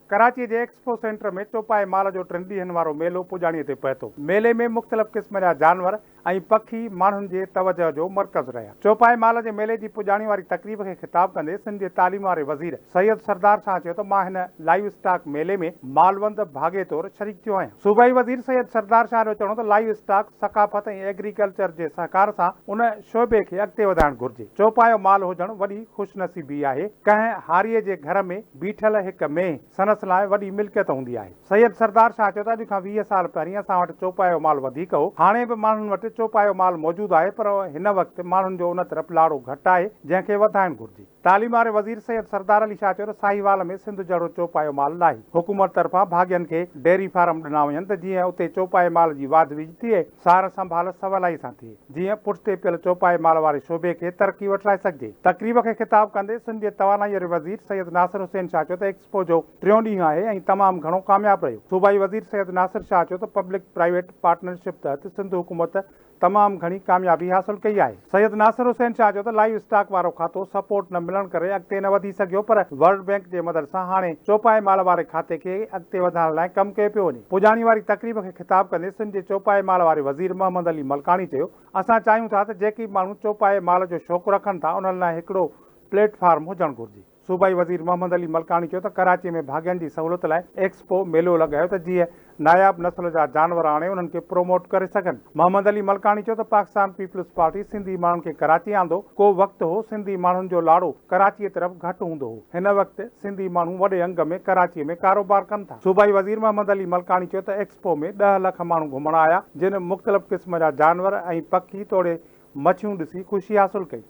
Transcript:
कराची जे expo centre में चौपाए माल जो 3 ॾींहनि वारो मेलो पुॼाणीअ ते पए थो। मेले में मुख़्तलिफ़ क़िस्म जा जानवर ऐं पखी माण्हुनि जे तवजह जो मर्कज़ रहिया। चौपाए माल जे मेले जी पुॼाणी वारी तक़रीब खे ख़िताब कंदे सिंध जे तालीम वारे वज़ीर सैयद सरदार शाह चयो त मां हिन लाइव स्टॉक मेले में मालवंद भाॻे तौरु शरीक थियो आहियां। सूबाई वज़ीर सैयद सरदार शाह जो चवणो त लाइव स्टॉक सकाफ़त ऐं एग्रीकल्चर जे सहकार सां उन शोबे खे अॻिते वधाइणु घुर्जे। चौपायो माल हुजणु वॾी ख़ुशनसीबी आहे। कंहिं हारीअ जे घर में बीठल हिक मेंह सनस लाइ वॾी मिल्कियत हूंदी आहे। सैयद सरदार शाह चयो त अॼु खां 20 साल पहिरीं असां वटि चौपायो माल वधीक हो। हाणे बि माण्हुनि वटि चौपायो माल मौजूदु आहे, पर हिन वक़्तु माण्हुनि जो उन तरफ़ लाड़ो घटि आहे, जंहिंखे वधाइणु घुर्जे। तालीम वारे वज़ीर सैयद सरदार अली शाह चयो त साहिवाल में सिंध जहिड़ो चौपायो माल नाहे। हुकूमत तरफ़ां भाॻियनि खे डेयरी फार्म ॾिना वञनि त जीअं उते चौपाए माल जी वाधि थिए, सार संभाल सवलाई सां थिए, जीअं पुठिते पियल चौपाए माल वारे शोबे खे तरक़ी वठाए सघिजे। तक़रीब खे ख़िताब कंदे सिंध जे तवानाई वज़ीर सैयद नासिर हुसैन शाह चयो त एक्सपो जो 3 ॾींहुं आहे ऐं तमामु घणो कामयाबु रहियो। सूबाई वज़ीर सैयद नासिर शाह चयो त पब्लिक प्राइवेट पार्टनरशिप तहत सिंध हुकूमत तमामु घणी कामयाबी हासिल कई आहे। सैयद नासिर हुसैन शाह चयो त लाइव स्टॉक वारो खातो सपोर्ट न मिलण करे अॻिते न वधी सघियो, पर वर्ल्ड बैंक जे मदद सां हाणे चौपाए माल वारे खाते खे अॻिते वधाइण लाइ कमु कयो पियो वञे। पुॼाणी वारी तक़रीब खे ख़िताब कंदे सिंध जे चौपाए माल वारे वज़ीर मोहम्मद अली मलकानी चयो, असां चाहियूं था त जेके माण्हू चौपाए माल जो शौक़ु रखनि था उन्हनि लाइ हिकिड़ो प्लेटफॉर्म हुजणु घुर्जे। सूबाई वज़ीर मोहम्मद अली मलकानी चयो त कराची में भाॻियनि जी सहूलियत लाइ एक्सपो मेलो लॻायो त जीअं नायाब नस्ल जा जानवर आणे उन्हनि खे प्रोमोट करे सघनि। मोहम्मद अली मलकानी चयो त पाकिस्तान पीपल्स पार्टी सिंधी माण्हुनि खे कराची आंदो। को वक़्तु हो सिंधी माण्हुनि जो लाड़ो कराचीअ तरफ़ घटि हूंदो हो। हिन वक़्तु सिंधी माण्हू वॾे अंग में कराचीअ में कारोबार कनि था। सूबाई वज़ीर मोहम्मद अली मलकानी चयो त एक्सपो में 10 लख माण्हू घुमण आया, जिन मुख़्तलिफ़ क़िस्म जा जानवर ऐं पखी तोड़े मछियूं ॾिसी ख़ुशी हासिल कई।